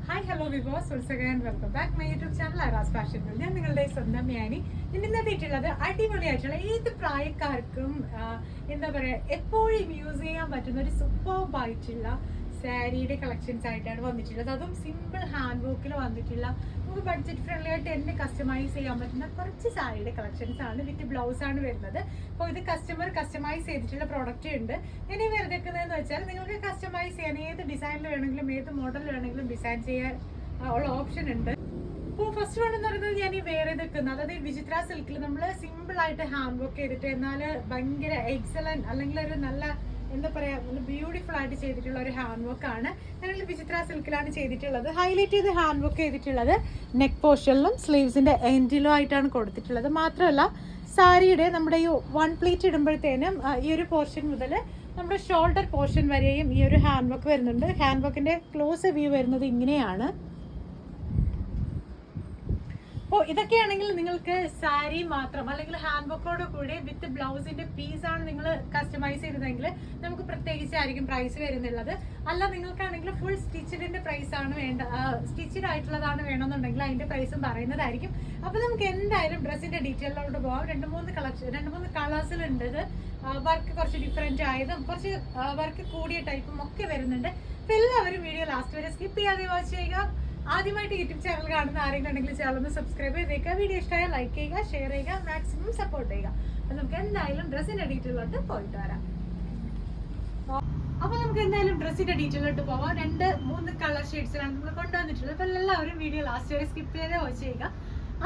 Hi hello viewers ഉത്സവൻ welcome back my YouTube channel അറാസ് fashion world. ഞാൻ നിങ്ങളുടെ സ്വന്തം മ്യാനി. ഇന്നെത്തിയിട്ടുള്ളത് അടിപൊളിയായിട്ടുള്ള ഏത് പ്രായക്കാർക്കും എന്താ പറയുക എപ്പോഴും യൂസ് ചെയ്യാൻ പറ്റുന്ന ഒരു സൂപ്പർബായിട്ടുള്ള സാരിയുടെ കളക്ഷൻസ് ആയിട്ടാണ് വന്നിട്ടുള്ളത്. അതും സിമ്പിൾ ഹാൻഡ് വർക്കിൽ വന്നിട്ടുള്ള നമുക്ക് ബഡ്ജറ്റ് ഫ്രണ്ട്ലി ആയിട്ട് എന്നെ കസ്റ്റമൈസ് ചെയ്യാൻ പറ്റുന്ന കുറച്ച് സാരിയുടെ കളക്ഷൻസ് ആണ്. വിത്ത് ബ്ലൗസ് ആണ് വരുന്നത്. അപ്പോൾ ഇത് കസ്റ്റമൈസ് ചെയ്തിട്ടുള്ള പ്രോഡക്റ്റ് ഉണ്ട്. ഇനി വെറുതെക്കുന്നതെന്ന് വെച്ചാൽ നിങ്ങൾക്ക് കസ്റ്റമൈസ് ചെയ്യാൻ ഏത് ഡിസൈനിൽ വേണമെങ്കിലും ഏത് മോഡലിൽ വേണമെങ്കിലും ഡിസൈൻ ചെയ്യാൻ ഉള്ള ഓപ്ഷൻ ഉണ്ട്. അപ്പോൾ ഫസ്റ്റ് വൺ എന്ന് പറയുന്നത് ഞാൻ ഈ വേറെ നിൽക്കുന്നത്, അതായത് വിചിത്ര സിൽക്കിൽ നമ്മൾ സിമ്പിൾ ആയിട്ട് ഹാൻഡ് വർക്ക് ചെയ്തിട്ട് എന്നാൽ ഭയങ്കര എക്സലന്റ് അല്ലെങ്കിൽ ഒരു നല്ല എന്താ പറയുക ബ്യൂട്ടിഫുൾ ആയിട്ട് ചെയ്തിട്ടുള്ള ഒരു ഹാൻഡ് വർക്ക് ആണ്. ഞങ്ങൾ വിചിത്ര സിൽക്കിലാണ് ചെയ്തിട്ടുള്ളത്. ഹൈലൈറ്റ് ചെയ്ത് ഹാൻഡ് വർക്ക് ചെയ്തിട്ടുള്ളത് നെക്ക് പോർഷനിലും സ്ലീവ്സിന്റെ എൻഡിലും ആയിട്ടാണ് കൊടുത്തിട്ടുള്ളത്. മാത്രമല്ല സാരിയുടെ നമ്മുടെ ഈ വൺ പ്ലീറ്റ് ഇടുമ്പോഴത്തേനും ഈ ഒരു പോർഷൻ മുതൽ നമ്മുടെ ഷോൾഡർ പോർഷൻ വരെയും ഈ ഒരു ഹാൻഡ് വർക്ക് വരുന്നുണ്ട്. ഹാൻഡ് വർക്കിന്റെ ക്ലോസ് വ്യൂ വരുന്നത് ഇങ്ങനെയാണ്. അപ്പോൾ ഇതൊക്കെയാണെങ്കിൽ നിങ്ങൾക്ക് സാരി മാത്രം അല്ലെങ്കിൽ ഹാൻഡ് വർക്കോട് കൂടി വിത്ത് ബ്ലൗസിന്റെ പീസാണ് നിങ്ങൾ കസ്റ്റമൈസ് ചെയ്തതെങ്കിൽ നമുക്ക് പ്രത്യേകിച്ചായിരിക്കും പ്രൈസ് വരുന്നുള്ളത്. അല്ല നിങ്ങൾക്കാണെങ്കിൽ ഫുൾ സ്റ്റിച്ചിന്റെ പ്രൈസ് ആണ് വേണ്ട, സ്റ്റിച്ചഡ് ആയിട്ടുള്ളതാണ് വേണമെന്നുണ്ടെങ്കിൽ അതിന്റെ പ്രൈസും പറയുന്നതായിരിക്കും. അപ്പോൾ നമുക്ക് എന്തായാലും ഡ്രസ്സിന്റെ ഡീറ്റെയിലോട്ട് പോകാം. രണ്ട് മൂന്ന് കളേഴ്സിലുണ്ട്. വർക്ക് കുറച്ച് ഡിഫറെന്റ് ആയതും കുറച്ച് വർക്ക് കൂടിയ ടൈപ്പും ഒക്കെ വരുന്നുണ്ട്. അപ്പോൾ എല്ലാവരും വീഡിയോ ലാസ്റ്റ് വരെ സ്കിപ്പ് ചെയ്യാതെ വാച്ച് ചെയ്യുക. ആദ്യമായിട്ട് യൂട്യൂബ് ചാനൽ കാണുന്ന ആരെങ്കിലും ഉണ്ടെങ്കിൽ ചാനൽ ഒന്ന് സബ്സ്ക്രൈബ് ചെയ്തേക്കുക. വീഡിയോ ഇഷ്ടമായ ലൈക്ക് ചെയ്യുക, ഷെയർ ചെയ്യുക, മാക്സിമം സപ്പോർട്ട് ചെയ്യുക. അപ്പൊ നമുക്ക് എന്തായാലും ഡ്രസ്സിന്റെ ഡീറ്റെയിലോട്ട് പോയിട്ട് വരാം. അപ്പൊ നമുക്ക് എന്തായാലും ഡ്രസ്സിന്റെ ഡീറ്റെയിലോട്ട് പോവാം. 2-3 കളർ ഷെയ്ഡ്സിലാണ് നമ്മൾ കൊണ്ടുവന്നിട്ടുള്ളത്. അപ്പൊ എല്ലാവരും വീഡിയോ ലാസ്റ്റ് വരെ സ്കിപ്പ് ചെയ്ത് വാച്ച് ചെയ്യുക.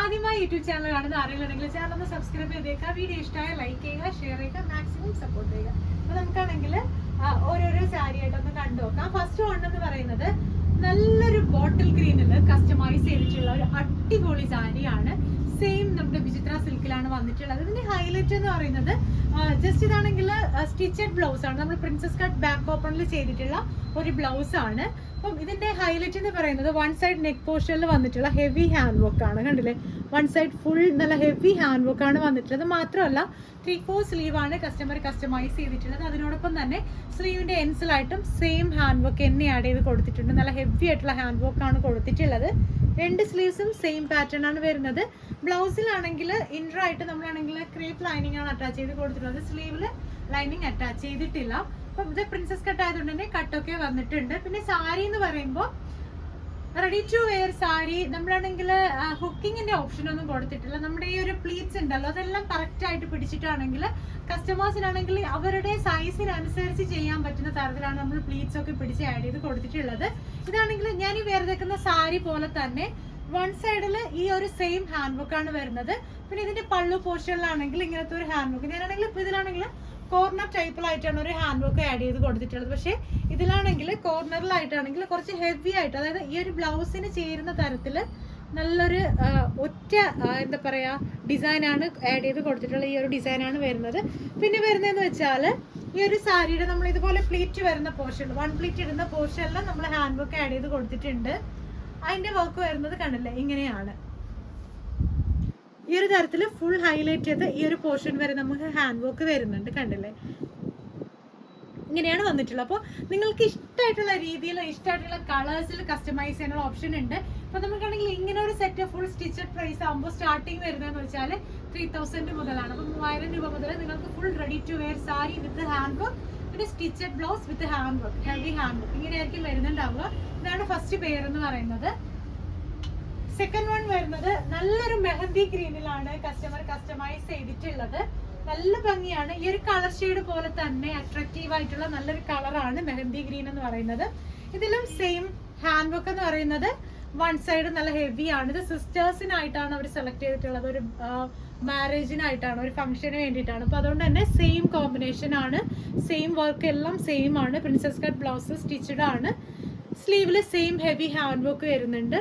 ആദ്യമായി യൂട്യൂബ് ചാനൽ കാണുന്ന ആരെങ്കിലും ഉണ്ടെങ്കിൽ ചാനൽ ഒന്ന് സബ്സ്ക്രൈബ് ചെയ്തേക്കുക. വീഡിയോ ഇഷ്ടമായ ലൈക്ക് ചെയ്യുക, ഷെയർ ചെയ്യുക, മാക്സിമം സപ്പോർട്ട് ചെയ്യുക. അപ്പൊ നമുക്കാണെങ്കിൽ ഓരോരോ സാരി ആയിട്ടൊന്ന് കണ്ടു നോക്കാം. ഫസ്റ്റ് വൺ എന്ന് പറയുന്നത് നല്ലൊരു ബോട്ടിൽ ഗ്രീനിൽ കസ്റ്റമൈസ് ചെയ്തിട്ടുള്ള ഒരു അടിപൊളി സാരിയാണ്. സെയിം നമ്മുടെ വിചിത്ര സിൽക്കിലാണ് വന്നിട്ടുള്ളത്. ഇതിന്റെ ഹൈലൈറ്റ് എന്ന് പറയുന്നത് ജസ്റ്റ് ഇതാണെങ്കിൽ സ്റ്റിച്ചഡ് ബ്ലൗസ് ആണ്. നമ്മൾ പ്രിൻസസ് കട്ട് ബാക്ക് ഓപ്പണിൽ ചെയ്തിട്ടുള്ള ഒരു ബ്ലൗസ് ആണ്. അപ്പം ഇതിന്റെ ഹൈലൈറ്റ് എന്ന് പറയുന്നത് വൺ സൈഡ് നെക്ക് പോർഷനിൽ വന്നിട്ടുള്ള ഹെവി ഹാൻഡ് വർക്ക് ആണ്. കണ്ടില്ലേ, വൺ സൈഡ് ഫുൾ നല്ല ഹെവി ഹാൻഡ് വർക്ക് ആണ് വന്നിട്ടുള്ളത്. മാത്രമല്ല 3/4 സ്ലീവ് ആണ് കസ്റ്റമർ കസ്റ്റമൈസ് ചെയ്തിട്ടുള്ളത്. അതിനോടൊപ്പം തന്നെ സ്ലീവിന്റെ എൻസിലായിട്ടും സെയിം ഹാൻഡ് വർക്ക് തന്നെ ആഡ് ചെയ്ത് കൊടുത്തിട്ടുണ്ട്. നല്ല ഹെവി ആയിട്ടുള്ള ഹാൻഡ് വർക്ക് ആണ് കൊടുത്തിട്ടുള്ളത്. 2 സ്ലീവ്സും സെയിം പാറ്റേൺ ആണ് വരുന്നത്. ബ്ലൗസിലാണെങ്കിൽ ഇന്നർ ആയിട്ട് നമ്മളാണെങ്കിൽ ക്രേപ്പ് ലൈനിങ് ആണ് അറ്റാച്ച് ചെയ്ത് കൊടുത്തിട്ടുള്ളത്. സ്ലീവില് ലൈനിങ് അറ്റാച്ച് ചെയ്തിട്ടില്ല. അപ്പം ഇത് പ്രിൻസസ് കട്ട് ആയതുകൊണ്ട് തന്നെ കട്ടൊക്കെ വന്നിട്ടുണ്ട്. പിന്നെ സാരി എന്ന് പറയുമ്പോൾ റെഡി ടു വെയർ സാരി. നമ്മളാണെങ്കിൽ ഹുക്കിങ്ങിന്റെ ഓപ്ഷൻ ഒന്നും കൊടുത്തിട്ടില്ല. നമ്മുടെ ഈ ഒരു പ്ലീറ്റ്സ് ഉണ്ടല്ലോ അതെല്ലാം കറക്റ്റ് ആയിട്ട് പിടിച്ചിട്ടാണെങ്കിൽ കസ്റ്റമേഴ്സിനാണെങ്കിൽ അവരുടെ സൈസിനനുസരിച്ച് ചെയ്യാൻ പറ്റുന്ന തരത്തിലാണ് നമ്മൾ പ്ലീറ്റ്സ് ഒക്കെ പിടിച്ച് ആഡ് ചെയ്ത് കൊടുത്തിട്ടുള്ളത്. ഇതാണെങ്കിൽ ഞാൻ ഈ വേറെ വെക്കുന്ന സാരി പോലെ തന്നെ വൺ സൈഡിൽ ഈ ഒരു സെയിം ഹാൻഡ് വർക്ക് ആണ് വരുന്നത്. പിന്നെ ഇതിന്റെ പള്ളു പോർഷനിലാണെങ്കിൽ ഇങ്ങനത്തെ ഒരു ഹാൻഡ് വർക്ക്. ഞാനാണെങ്കിൽ ഇപ്പൊ ഇതിലാണെങ്കിൽ കോർണർ ടൈപ്പിലായിട്ടാണ് ഒരു ഹാൻഡ് വർക്ക് ആഡ് ചെയ്ത് കൊടുത്തിട്ടുള്ളത്. പക്ഷേ ഇതിലാണെങ്കിൽ കോർണറിലായിട്ടാണെങ്കിൽ കുറച്ച് ഹെവി ആയിട്ട്, അതായത് ഈ ഒരു ബ്ലൗസിന് ചേരുന്ന തരത്തിൽ നല്ലൊരു ഒറ്റ എന്താ പറയാ ഡിസൈനാണ് ആഡ് ചെയ്ത് കൊടുത്തിട്ടുള്ളത്. ഈ ഒരു ഡിസൈനാണ് വരുന്നത്. പിന്നെ വരുന്നതെന്ന് വെച്ചാൽ ഈ ഒരു സാരിയുടെ നമ്മൾ ഇതുപോലെ പ്ലീറ്റ് വരുന്ന പോർഷൻ, വൺ പ്ലീറ്റ് ഇടുന്ന പോർഷനിൽ നമ്മൾ ഹാൻഡ് വർക്ക് ആഡ് ചെയ്ത് കൊടുത്തിട്ടുണ്ട്. അതിന്റെ വർക്ക് വരുന്നത് കണ്ടില്ലേ ഇങ്ങനെയാണ്. ഈ ഒരു തരത്തിൽ ഫുൾ ഹൈലൈറ്റ് ചെയ്ത് ഈ ഒരു പോർഷൻ വരെ നമുക്ക് ഹാൻഡ് വർക്ക് വരുന്നുണ്ട്. കണ്ടില്ലേ, ഇങ്ങനെയാണ് വന്നിട്ടുള്ളത്. അപ്പോൾ നിങ്ങൾക്ക് ഇഷ്ടമായിട്ടുള്ള രീതിയിൽ ഇഷ്ടമായിട്ടുള്ള കളേഴ്സിൽ കസ്റ്റമൈസ് ചെയ്യാനുള്ള ഓപ്ഷൻ ഉണ്ട്. അപ്പോൾ നമുക്കാണെങ്കിൽ ഇങ്ങനെ ഒരു സെറ്റ് ഫുൾ സ്റ്റിച്ചഡ് പ്രൈസ് ആകുമ്പോൾ സ്റ്റാർട്ടിങ് വരുന്നതെന്ന് വെച്ചാൽ 3000 മുതലാണ്. അപ്പോൾ 3000 രൂപ മുതൽ നിങ്ങൾക്ക് full ready to wear sari with hand work, പിന്നെ stitched blouse with hand work, heavy hand work ഇങ്ങനെയായിരിക്കും വരുന്നുണ്ടാവുക. ഇതാണ് ഫസ്റ്റ് പെയർ എന്ന് പറയുന്നത്. സെക്കൻഡ് വൺ വരുന്നത് നല്ലൊരു മെഹന്തി ഗ്രീനിലാണ് കസ്റ്റമർ കസ്റ്റമൈസ് ചെയ്തിട്ടുള്ളത്. നല്ല ഭംഗിയാണ്. ഈ ഒരു കളർ ഷെയ്ഡ് പോലെ തന്നെ അട്രാക്റ്റീവ് ആയിട്ടുള്ള നല്ലൊരു കളറാണ് മെഹന്തി ഗ്രീൻ എന്ന് പറയുന്നത്. ഇതിലും സെയിം ഹാൻഡ് വർക്ക് എന്ന് പറയുന്നത് വൺ സൈഡ് നല്ല ഹെവി ആണ്. ഇത് സിസ്റ്റേഴ്സിനായിട്ടാണ് അവർ സെലക്ട് ചെയ്തിട്ടുള്ളത്. ഒരു മാരേജിനായിട്ടാണ്, ഒരു ഫംഗ്ഷന് വേണ്ടിയിട്ടാണ്. അപ്പോൾ അതുകൊണ്ട് തന്നെ സെയിം കോമ്പിനേഷൻ ആണ്. സെയിം വർക്ക് എല്ലാം സെയിം ആണ്. പ്രിൻസസ് കട്ട് ബ്ലൗസ് സ്റ്റിച്ചഡ് ആണ്. സ്ലീവിൽ സെയിം ഹെവി ഹാൻഡ് വർക്ക് വരുന്നുണ്ട്.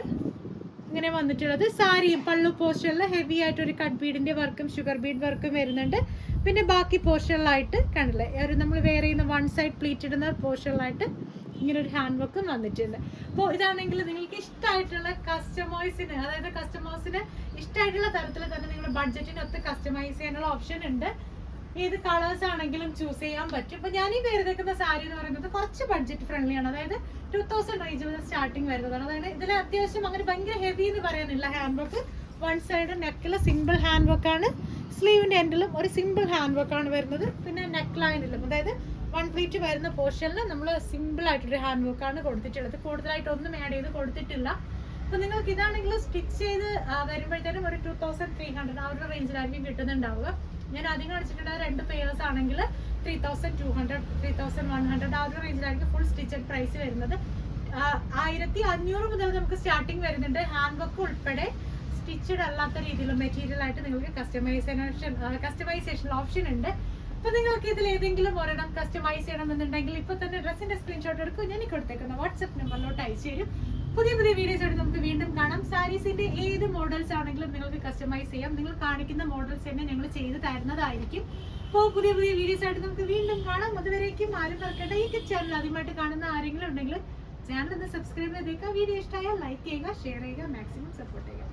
ഇങ്ങനെ വന്നിട്ടുള്ളത് സാരിയും പള്ളു പോർഷനിൽ ഹെവി ആയിട്ട് ഒരു കട്ട് ബീഡിന്റെ വർക്കും ഷുഗർ ബീഡ് വർക്കും വരുന്നുണ്ട്. പിന്നെ ബാക്കി പോർഷനിലായിട്ട് കണ്ടില്ലേ ഒരു നമ്മൾ വേറെ ചെയ്യുന്ന വൺ സൈഡ് പ്ലീറ്റ് ഇടുന്ന പോർഷനിലായിട്ട് ഇങ്ങനെ ഒരു ഹാൻഡ് വർക്കും വന്നിട്ടുണ്ട്. അപ്പോൾ ഇതാണെങ്കിൽ നിങ്ങൾക്ക് ഇഷ്ടമായിട്ടുള്ള കസ്റ്റമേഴ്സിന്, അതായത് കസ്റ്റമേഴ്സിന് ഇഷ്ടമായിട്ടുള്ള തരത്തിൽ തന്നെ നിങ്ങളുടെ ബഡ്ജറ്റിനൊത്ത് കസ്റ്റമൈസ് ചെയ്യാനുള്ള ഓപ്ഷൻ ഉണ്ട്. ഏത് കളേഴ്സ് ആണെങ്കിലും ചൂസ് ചെയ്യാൻ പറ്റും. ഇപ്പൊ ഞാൻ ഈ പേര് വെക്കുന്ന സാരി എന്ന് പറയുന്നത് കുറച്ച് ബഡ്ജറ്റ് ഫ്രണ്ട്ലി ആണ്. അതായത് 2000 റേഞ്ച് മുതൽ സ്റ്റാർട്ടിങ് വരുന്നതാണ്. അതായത് ഇതിൽ അത്യാവശ്യം അങ്ങനെ ഭയങ്കര ഹെവി എന്ന് പറയാനില്ല. ഹാൻഡ് വർക്ക് വൺ സൈഡ് നെക്കിൽ സിമ്പിൾ ഹാൻഡ് വർക്കാണ്, സ്ലീവിന്റെ എൻഡിലും ഒരു സിമ്പിൾ ഹാൻഡ് വർക്കാണ് വരുന്നത്. പിന്നെ നെക്ക് ലൈനിലും അതായത് വൺ പ്ലീറ്റ് വരുന്ന പോർഷനിൽ നമ്മൾ സിമ്പിൾ ആയിട്ടൊരു ഹാൻഡ് വർക്കാണ് കൊടുത്തിട്ടുള്ളത്. കൂടുതലായിട്ട് ഒന്നും ആഡ് ചെയ്ത് കൊടുത്തിട്ടില്ല. അപ്പൊ നിങ്ങൾക്ക് ഇതാണെങ്കിൽ സ്റ്റിച്ച് ചെയ്ത് വരുമ്പോഴത്തേനും ഒരു 2300 ആ ഒരു റേഞ്ചിലായിരിക്കും കിട്ടുന്നുണ്ടാവുക. ഞാൻ ആദ്യം കാണിച്ചിട്ടുള്ള 2 പെയേഴ്സ് ആണെങ്കിൽ 3200 3100 ആ ഒരു റേഞ്ചിലായിരിക്കും ഫുൾ സ്റ്റിച്ചഡ് പ്രൈസ് വരുന്നത്. 1500 മുതൽ നമുക്ക് സ്റ്റാർട്ടിങ് വരുന്നുണ്ട്. ഹാൻഡ് വർക്ക് ഉൾപ്പെടെ സ്റ്റിച്ചഡ് അല്ലാത്ത രീതിയിലുള്ള മെറ്റീരിയൽ ആയിട്ട് നിങ്ങൾക്ക് കസ്റ്റമൈസേഷൻ ഓപ്ഷൻ ഉണ്ട്. അപ്പൊ നിങ്ങൾക്ക് ഇതിൽ ഏതെങ്കിലും ഒരെണ്ണം കസ്റ്റമൈസ് ചെയ്യണമെന്നുണ്ടെങ്കിൽ ഇപ്പൊ തന്നെ ഡ്രസ്സിന്റെ സ്ക്രീൻഷോട്ട് എടുക്കും, ഞാൻ കൊടുത്തേക്കുന്ന വാട്സ്ആപ്പ് നമ്പറിലോട്ട് അയച്ചു തരും. പുതിയ വീഡിയോസ് ആയിട്ട് നമുക്ക് വീണ്ടും കാണാം. സാരീസിന്റെ ഏത് മോഡൽസ് ആണെങ്കിലും നിങ്ങൾക്ക് കസ്റ്റമൈസ് ചെയ്യാം. നിങ്ങൾ കാണിക്കുന്ന മോഡൽസ് തന്നെ ഞങ്ങൾ ചെയ്ത് തരുന്നതായിരിക്കും. അപ്പോൾ പുതിയ വീഡിയോസ് ആയിട്ട് നമുക്ക് വീണ്ടും കാണാം. അതുവരേക്കും ആരും മറക്കേണ്ട, ഈ ചാനൽ ആദ്യമായിട്ട് കാണുന്ന ആരെങ്കിലും ഉണ്ടെങ്കിൽ ചാനൽ ഒന്ന് സബ്സ്ക്രൈബ് ചെയ്തേക്കുക. വീഡിയോ ഇഷ്ടമായാൽ ലൈക്ക് ചെയ്യുക, ഷെയർ ചെയ്യുക, മാക്സിമം സപ്പോർട്ട് ചെയ്യുക.